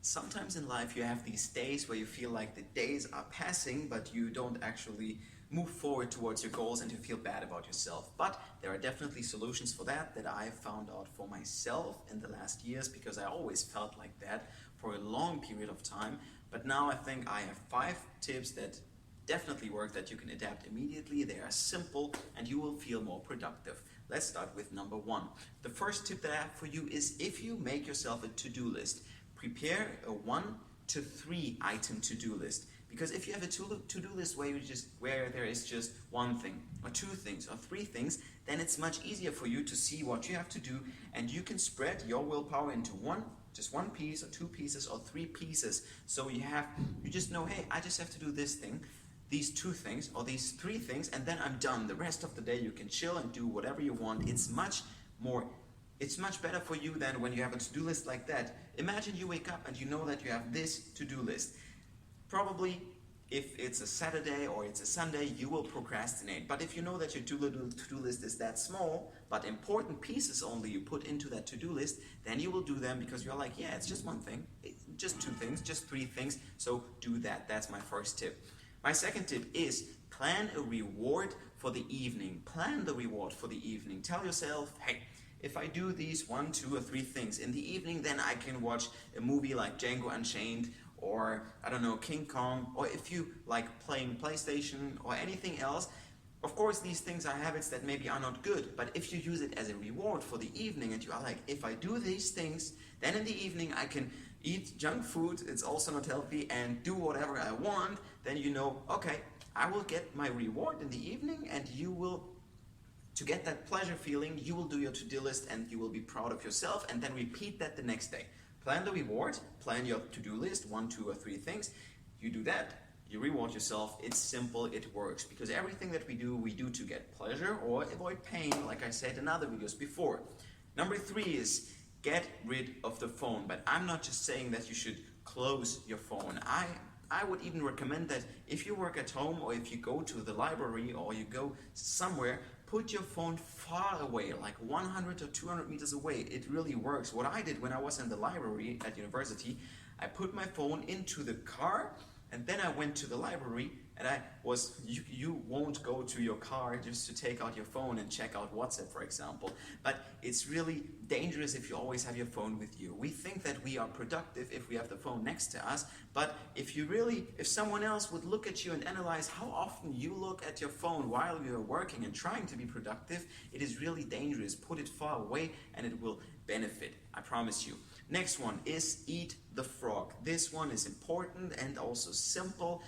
Sometimes in life you have these days where you feel like the days are passing, but you don't actually move forward towards your goals and you feel bad about yourself. But there are definitely solutions for that I've found out for myself in the last years, because I always felt like that for a long period of time. But now I think I have 5 tips that definitely work, that you can adapt immediately. They are simple and you will feel more productive. Let's start with number 1. The first tip that I have for you is, if you make yourself a to-do list, prepare a 1 to 3 item to-do list. Because if you have a to-do list where there is just 1 thing or 2 things or 3 things, then it's much easier for you to see what you have to do, and you can spread your willpower into just one piece or 2 pieces or 3 pieces. So you just know, hey, I just have to do this thing, these 2 things or these 3 things, and then I'm done. The rest of the day you can chill and do whatever you want. It's much better for you than when you have a to-do list like that. Imagine you wake up and you know that you have this to-do list. Probably if it's a Saturday or it's a Sunday, you will procrastinate. But if you know that your to-do list is that small, but important pieces only you put into that to-do list, then you will do them, because you're like, yeah, it's just 1 thing, just 2 things, just 3 things, so do that. That's my first tip. My second tip is, plan a reward for the evening. Plan the reward for the evening. Tell yourself, hey, if I do these 1, 2, or 3 things in the evening, then I can watch a movie like Django Unchained, or I don't know, King Kong, or if you like playing PlayStation or anything else. Of course, these things are habits that maybe are not good, but if you use it as a reward for the evening and you are like, if I do these things, then in the evening I can eat junk food, it's also not healthy, and do whatever I want, then you know, okay, I will get my reward in the evening, and to get that pleasure feeling, you will do your to-do list and you will be proud of yourself, and then repeat that the next day. Plan the reward, plan your to-do list, 1, 2, or 3 things. You do that, you reward yourself. It's simple, it works, because everything that we do to get pleasure or avoid pain, like I said in other videos before. Number 3 is, get rid of the phone. But I'm not just saying that you should close your phone. I would even recommend that if you work at home, or if you go to the library, or you go somewhere, put your phone far away, like 100 or 200 meters away. It really works. What I did when I was in the library at university, I put my phone into the car, and then I went to the library, and you won't go to your car just to take out your phone and check out WhatsApp, for example. But it's really dangerous if you always have your phone with you. We think that we are productive if we have the phone next to us, but if someone else would look at you and analyze how often you look at your phone while you're working and trying to be productive, it is really dangerous. Put it far away and it will benefit, I promise you. Next one is, eat the frog. This one is important and also simple.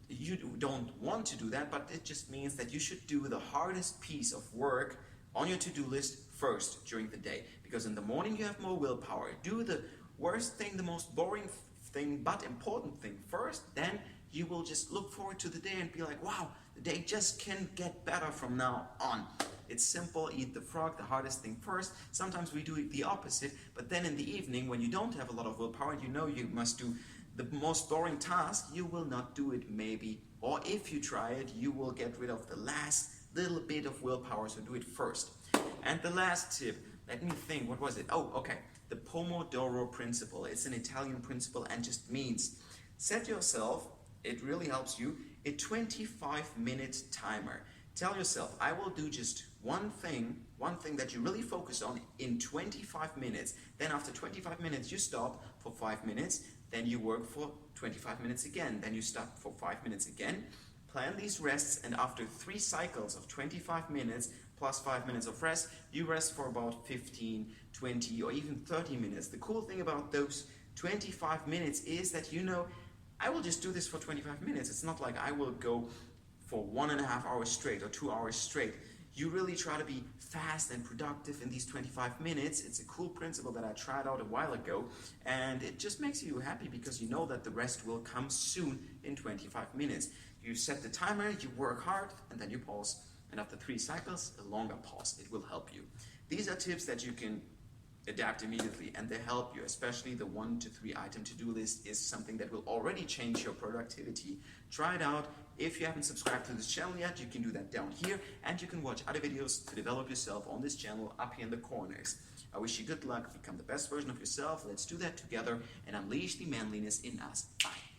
You don't want to do that, but it just means that you should do the hardest piece of work on your to-do list first during the day, because in the morning you have more willpower. Do the worst thing, the most boring thing, but important thing first, then you will just look forward to the day and be like, wow, the day just can get better from now on. It's simple, eat the frog, the hardest thing first. Sometimes we do the opposite, but then in the evening, when you don't have a lot of willpower, you know you must do the most boring task, you will not do it maybe. Or if you try it, you will get rid of the last little bit of willpower, so do it first. And the last tip, let me think, what was it? Oh, okay, the Pomodoro principle. It's an Italian principle and just means, set yourself, it really helps you, a 25-minute timer. Tell yourself, I will do just one thing that you really focus on in 25 minutes. Then after 25 minutes, you stop for 5 minutes. Then you work for 25 minutes again. Then you stop for 5 minutes again. Plan these rests, and after 3 cycles of 25 minutes plus 5 minutes of rest, you rest for about 15, 20, or even 30 minutes. The cool thing about those 25 minutes is that I will just do this for 25 minutes. It's not like I will go for 1.5 hours straight or 2 hours straight. You really try to be fast and productive in these 25 minutes. It's a cool principle that I tried out a while ago, and it just makes you happy because you know that the rest will come soon in 25 minutes. You set the timer, you work hard, and then you pause. And after 3 cycles, a longer pause. It will help you. These are tips that you can adapt immediately, and they help you. Especially the 1 to 3 item to-do list is something that will already change your productivity. Try it out. If you haven't subscribed to this channel yet, you can do that down here, and you can watch other videos to develop yourself on this channel up here in the corners. I wish you good luck. Become the best version of yourself. Let's do that together and unleash the manliness in us. Bye.